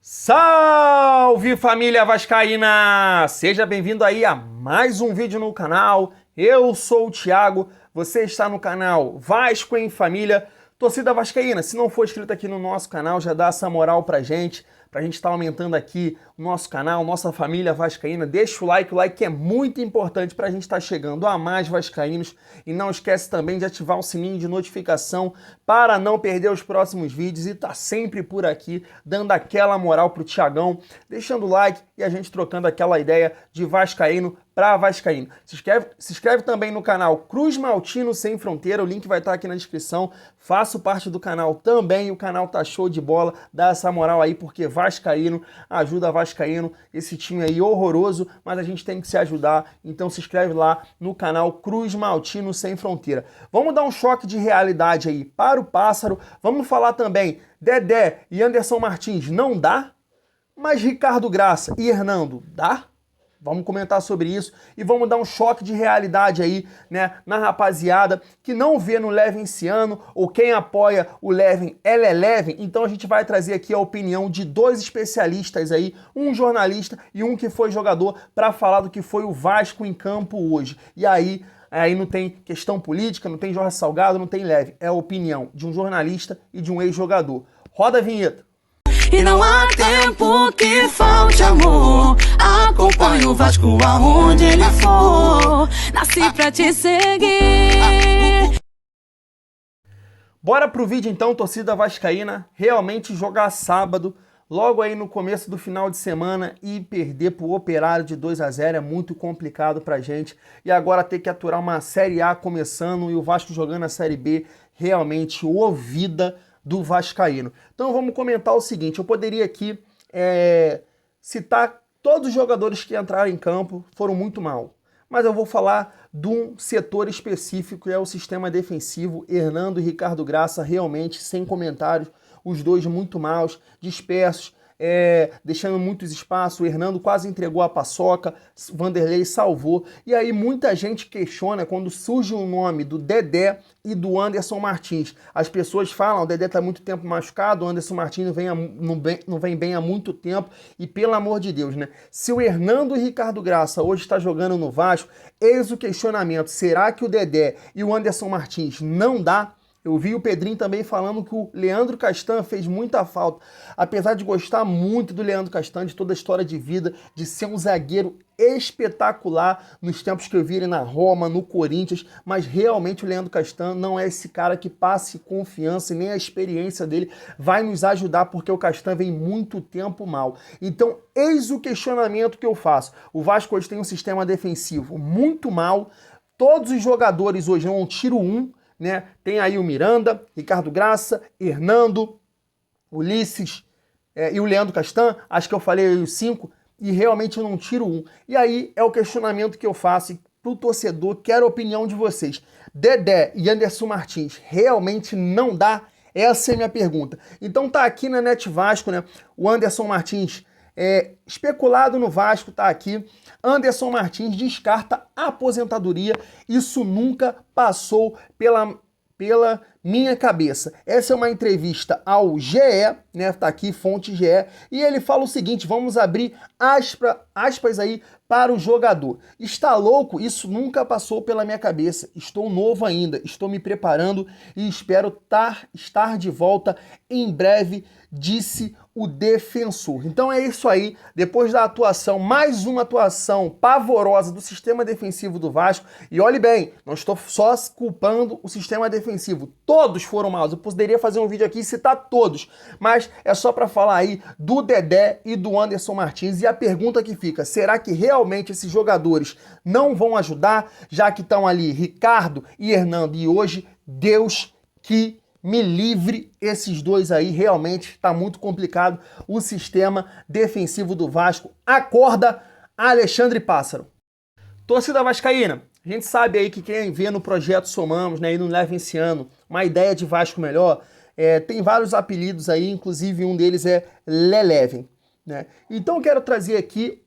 Salve, família vascaína! Seja bem-vindo aí a mais um vídeo no canal. Eu sou o Thiago, você está no canal Vasco em Família. Torcida vascaína, se não for inscrito aqui no nosso canal, já dá essa moral pra gente estar aumentando aqui o nosso canal, nossa família vascaína. Deixa o like é muito importante pra gente estar chegando a mais vascaínos. E não esquece também de ativar o sininho de notificação para não perder os próximos vídeos e tá sempre por aqui, dando aquela moral pro Thiagão, deixando o like e a gente trocando aquela ideia de vascaíno para vascaíno. Se inscreve também no canal Cruz Maltino Sem Fronteira, o link vai estar aqui na descrição. Faço parte do canal também, o canal tá show de bola, dá essa moral aí porque vascaíno ajuda vascaíno, esse time aí horroroso, mas a gente tem que se ajudar, então se inscreve lá no canal Cruz Maltino Sem Fronteira. Vamos dar um choque de realidade aí para o Pássaro, vamos falar também Dedé e Anderson Martins, não dá? Mas Ricardo Graça e Hernando, dá? Vamos comentar sobre isso e vamos dar um choque de realidade aí, né, na rapaziada que não vê no Leven esse ano, ou quem apoia o Leven, ela é Leven. Então a gente vai trazer aqui a opinião de dois especialistas aí, um jornalista e um que foi jogador, para falar do que foi o Vasco em campo hoje. E aí não tem questão política, não tem Jorge Salgado, não tem Leve. É a opinião de um jornalista e de um ex-jogador. Roda a vinheta. E não há tempo que falte amor. Acompanho o Vasco aonde ele for. Nasci pra te seguir. Bora pro vídeo então, torcida vascaína. Realmente jogar sábado, logo aí no começo do final de semana, e perder pro Operário de 2-0 é muito complicado pra gente. E agora ter que aturar uma Série A começando e o Vasco jogando a Série B, realmente o vida do vascaíno. Então vamos comentar o seguinte, eu poderia aqui citar todos os jogadores que entraram em campo, foram muito mal, mas eu vou falar de um setor específico, que é o sistema defensivo. Hernando e Ricardo Graça, realmente sem comentários, os dois muito maus, dispersos, deixando muitos espaços. O Hernando quase entregou a paçoca, Vanderlei salvou. E aí muita gente questiona quando surge o nome do Dedé e do Anderson Martins. As pessoas falam, o Dedé está muito tempo machucado, o Anderson Martins não vem bem há muito tempo. E pelo amor de Deus, né? Se o Hernando e Ricardo Graça hoje está jogando no Vasco, eis o questionamento: será que o Dedé e o Anderson Martins não dá? Eu vi o Pedrinho também falando que o Leandro Castan fez muita falta. Apesar de gostar muito do Leandro Castan, de toda a história de vida, de ser um zagueiro espetacular nos tempos que eu vi ele na Roma, no Corinthians, mas realmente o Leandro Castan não é esse cara que passe confiança, e nem a experiência dele vai nos ajudar, porque o Castan vem muito tempo mal. Então, eis o questionamento que eu faço. O Vasco hoje tem um sistema defensivo muito mal, todos os jogadores hoje não tiro um, né? Tem aí o Miranda, Ricardo Graça, Hernando, Ulisses e o Leandro Castan, acho que eu falei os 5, e realmente eu não tiro um. E aí é o questionamento que eu faço para o torcedor, quero a opinião de vocês. Dedé e Anderson Martins realmente não dá? Essa é a minha pergunta. Então tá aqui na Net Vasco, né? O Anderson Martins especulado no Vasco, tá aqui. Anderson Martins descarta a aposentadoria. Isso nunca passou pela minha cabeça. Essa é uma entrevista ao GE, né? Tá aqui, fonte GE. E ele fala o seguinte, vamos abrir aspas aí para o jogador. Está louco? Isso nunca passou pela minha cabeça. Estou novo ainda, estou me preparando e espero estar de volta em breve, disse o defensor. Então é isso aí, depois da atuação, mais uma atuação pavorosa do sistema defensivo do Vasco. E olhe bem, não estou só culpando o sistema defensivo, todos foram maus. Eu poderia fazer um vídeo aqui e citar todos, mas é só para falar aí do Dedé e do Anderson Martins. E a pergunta que fica, será que realmente esses jogadores não vão ajudar, já que estão ali Ricardo e Hernando, e hoje, Deus que me livre, esses dois aí, realmente está muito complicado o sistema defensivo do Vasco. Acorda, Alexandre Pássaro. Torcida vascaína, a gente sabe aí que quem vê no Projeto Somamos, né, e no Leva esse ano, uma ideia de Vasco melhor, tem vários apelidos aí, inclusive um deles é Leleven, né? Então eu quero trazer aqui,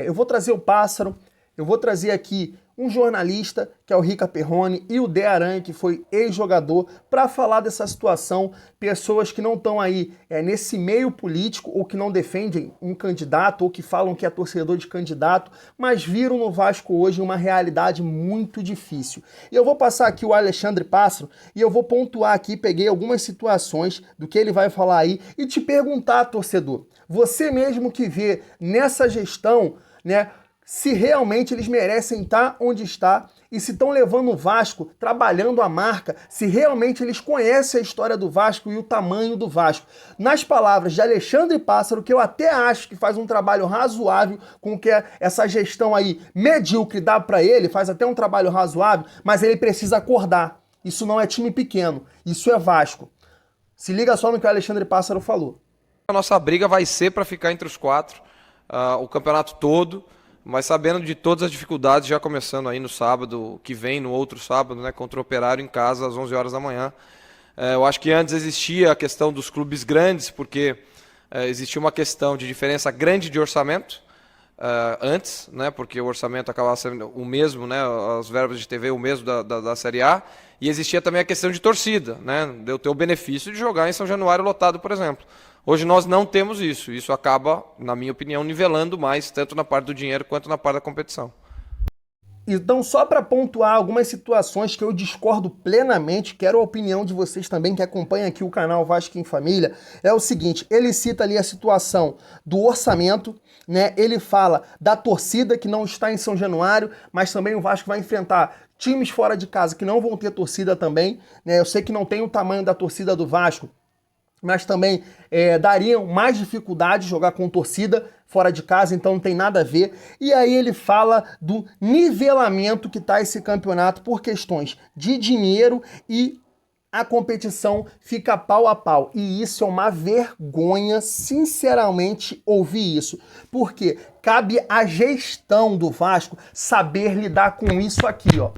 eu vou trazer o Pássaro, eu vou trazer aqui um jornalista, que é o Rica Perrone, e o Dé Aranha, que foi ex-jogador, para falar dessa situação. Pessoas que não estão aí nesse meio político, ou que não defendem um candidato, ou que falam que é torcedor de candidato, mas viram no Vasco hoje uma realidade muito difícil. E eu vou passar aqui o Alexandre Pássaro, e eu vou pontuar aqui, peguei algumas situações do que ele vai falar aí, e te perguntar, torcedor, você mesmo que vê nessa gestão, né, se realmente eles merecem estar onde está e se estão levando o Vasco, trabalhando a marca, se realmente eles conhecem a história do Vasco e o tamanho do Vasco. Nas palavras de Alexandre Pássaro, que eu até acho que faz um trabalho razoável com que essa gestão aí medíocre dá para ele, faz até um trabalho razoável, mas ele precisa acordar. Isso não é time pequeno, isso é Vasco. Se liga só no que o Alexandre Pássaro falou. A nossa briga vai ser para ficar entre os 4, o campeonato todo, mas sabendo de todas as dificuldades, já começando aí no sábado, que vem no outro sábado, né, contra o Operário em casa às 11 horas da manhã. Eu acho que antes existia a questão dos clubes grandes, porque existia uma questão de diferença grande de orçamento, antes, né, porque o orçamento acabava sendo o mesmo, né, as verbas de TV o mesmo da Série A, e existia também a questão de torcida, né, de eu ter o benefício de jogar em São Januário lotado, por exemplo. Hoje nós não temos isso. Isso acaba, na minha opinião, nivelando mais, tanto na parte do dinheiro quanto na parte da competição. Então, só para pontuar algumas situações que eu discordo plenamente, quero a opinião de vocês também que acompanham aqui o canal Vasco em Família, é o seguinte, ele cita ali a situação do orçamento, né? Ele fala da torcida que não está em São Januário, mas também o Vasco vai enfrentar times fora de casa que não vão ter torcida também, né? Eu sei que não tem o tamanho da torcida do Vasco, mas também dariam mais dificuldade jogar com torcida fora de casa, então não tem nada a ver. E aí ele fala do nivelamento que está esse campeonato por questões de dinheiro e a competição fica pau a pau. E isso é uma vergonha, sinceramente, ouvir isso. Porque cabe à gestão do Vasco saber lidar com isso aqui, ó.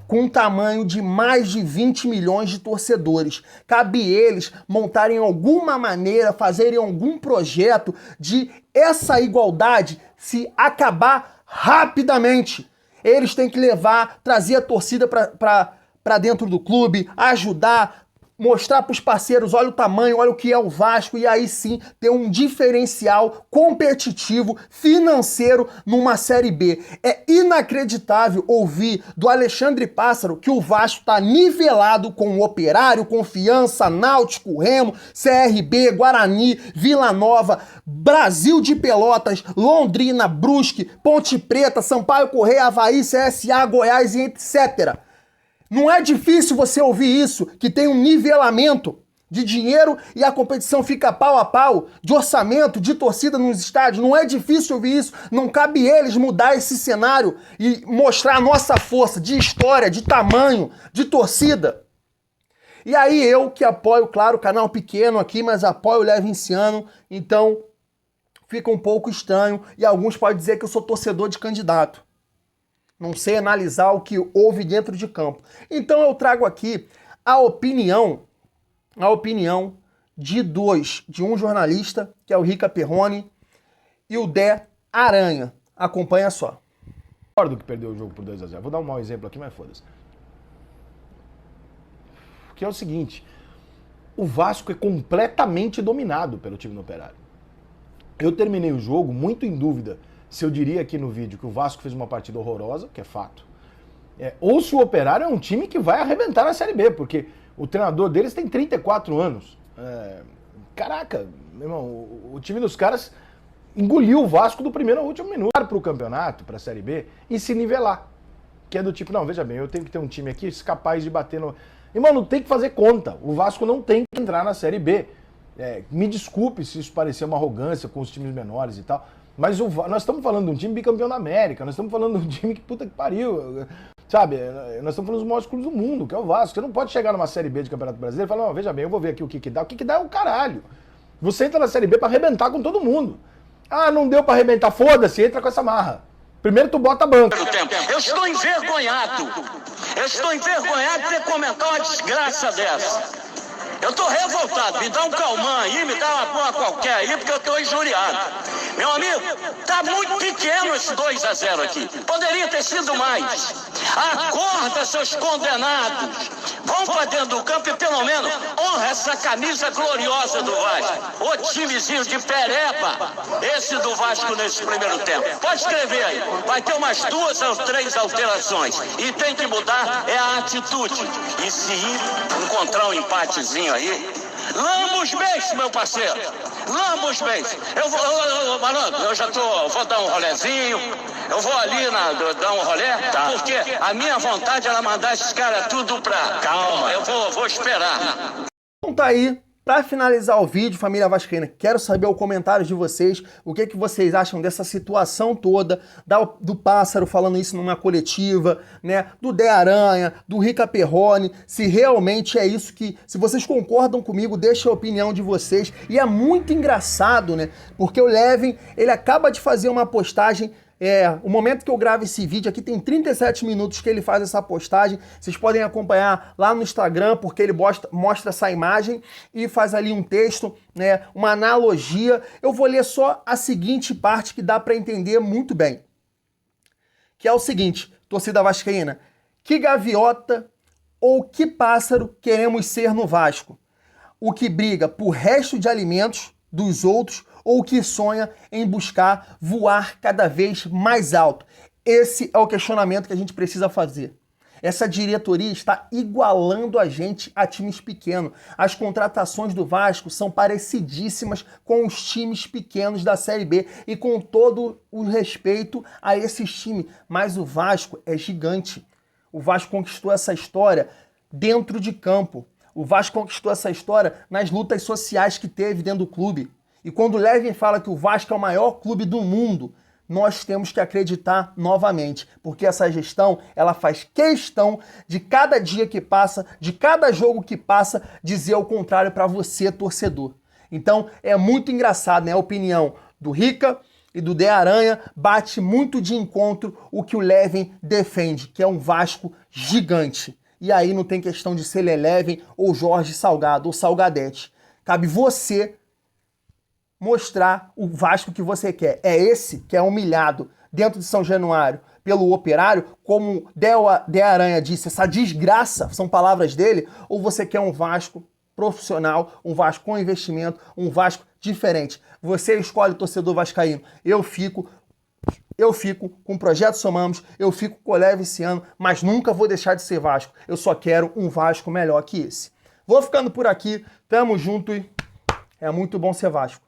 Com um tamanho de mais de 20 milhões de torcedores. Cabe eles montarem alguma maneira, fazerem algum projeto de essa igualdade se acabar rapidamente. Eles têm que levar, trazer a torcida para dentro do clube, ajudar, mostrar para os parceiros, olha o tamanho, olha o que é o Vasco, e aí sim ter um diferencial competitivo, financeiro numa Série B. É inacreditável ouvir do Alexandre Pássaro que o Vasco está nivelado com o Operário, Confiança, Náutico, Remo, CRB, Guarani, Vila Nova, Brasil de Pelotas, Londrina, Brusque, Ponte Preta, Sampaio Correia, Avaí, CSA, Goiás e etc. Não é difícil você ouvir isso, que tem um nivelamento de dinheiro e a competição fica pau a pau, de orçamento, de torcida nos estádios. Não é difícil ouvir isso. Não cabe eles mudar esse cenário e mostrar a nossa força de história, de tamanho, de torcida. E aí eu que apoio, claro, canal pequeno aqui, mas apoio o Levinciano, então fica um pouco estranho e alguns podem dizer que eu sou torcedor de candidato. Não sei analisar o que houve dentro de campo. Então eu trago aqui a opinião de um jornalista, que é o Rica Perrone, e o Dé Aranha. Acompanha só. Concordo que perdeu o jogo por 2-0. Vou dar um mau exemplo aqui, mas foda-se. Que é o seguinte, o Vasco é completamente dominado pelo time do Operário. Eu terminei o jogo muito em dúvida se eu diria aqui no vídeo que o Vasco fez uma partida horrorosa, que é fato, ou se o Operário é um time que vai arrebentar na Série B, porque o treinador deles tem 34 anos. Caraca, meu irmão, o time dos caras engoliu o Vasco do primeiro ao último minuto para o campeonato, para a Série B, e se nivelar. Que é do tipo, não, veja bem, eu tenho que ter um time aqui capaz de bater no... Irmão, não tem que fazer conta. O Vasco não tem que entrar na Série B. Me desculpe se isso parecer uma arrogância com os times menores e tal, mas nós estamos falando de um time bicampeão da América, nós estamos falando de um time que puta que pariu, sabe? Nós estamos falando dos maiores clubes do mundo, que é o Vasco. Você não pode chegar numa Série B de Campeonato Brasileiro e falar, não, veja bem, eu vou ver aqui o que dá. O que dá é o caralho. Você entra na Série B pra arrebentar com todo mundo. Ah, não deu pra arrebentar, foda-se, entra com essa marra. Primeiro tu bota a banca. Eu estou envergonhado. Eu estou envergonhado de ter comentado uma desgraça dessa. Eu tô revoltado, me dá um calmã aí, me dá uma porra qualquer aí, porque eu tô injuriado. Meu amigo, tá muito pequeno esse 2-0 aqui. Poderia ter sido mais. Acorda, seus condenados. Vão pra dentro do campo e pelo menos honra essa camisa gloriosa do Vasco. O timezinho de pereba, esse do Vasco nesse primeiro tempo. Pode escrever aí. Vai ter umas 2 ou 3 alterações. E tem que mudar é a atitude. E se encontrar um empatezinho aí, lamba os beijos, meu parceiro. Lamba os beijos. Malandro, eu já vou dar um rolezinho. Eu vou ali dar um rolê, tá. Porque a minha vontade era mandar esses caras tudo pra... Calma, eu vou esperar. Então tá aí. Para finalizar o vídeo, família vascaína, quero saber o comentário de vocês, o que vocês acham dessa situação toda, do Pássaro falando isso numa coletiva, né, do Dé Aranha, do Rica Perrone, se realmente é isso que... Se vocês concordam comigo, deixa a opinião de vocês. E é muito engraçado, né, porque o Levin, ele acaba de fazer uma postagem... o momento que eu gravo esse vídeo aqui tem 37 minutos que ele faz essa postagem. Vocês podem acompanhar lá no Instagram, porque ele mostra essa imagem e faz ali um texto, né, uma analogia. Eu vou ler só a seguinte parte que dá para entender muito bem. Que é o seguinte, torcida vascaína: que gaviota ou que pássaro queremos ser no Vasco? O que briga por resto de alimentos dos outros ou que sonha em buscar voar cada vez mais alto? Esse é o questionamento que a gente precisa fazer. Essa diretoria está igualando a gente a times pequenos. As contratações do Vasco são parecidíssimas com os times pequenos da Série B e com todo o respeito a esses times. Mas o Vasco é gigante. O Vasco conquistou essa história dentro de campo. O Vasco conquistou essa história nas lutas sociais que teve dentro do clube. E quando o Levin fala que o Vasco é o maior clube do mundo, nós temos que acreditar novamente, porque essa gestão, ela faz questão de cada dia que passa, de cada jogo que passa, dizer o contrário para você, torcedor. Então, é muito engraçado, né? A opinião do Rica e do Dé Aranha bate muito de encontro o que o Levin defende, que é um Vasco gigante. E aí não tem questão de ser Levin ou Jorge Salgado ou Salgadete. Cabe você mostrar o Vasco que você quer. É esse que é humilhado dentro de São Januário pelo Operário, como Dé Aranha disse, essa desgraça, são palavras dele, ou você quer um Vasco profissional, um Vasco com investimento, um Vasco diferente? Você escolhe, torcedor vascaíno. Eu fico com o Projeto Somamos, eu fico com o Leve esse ano, mas nunca vou deixar de ser Vasco. Eu só quero um Vasco melhor que esse. Vou ficando por aqui, tamo junto e é muito bom ser Vasco.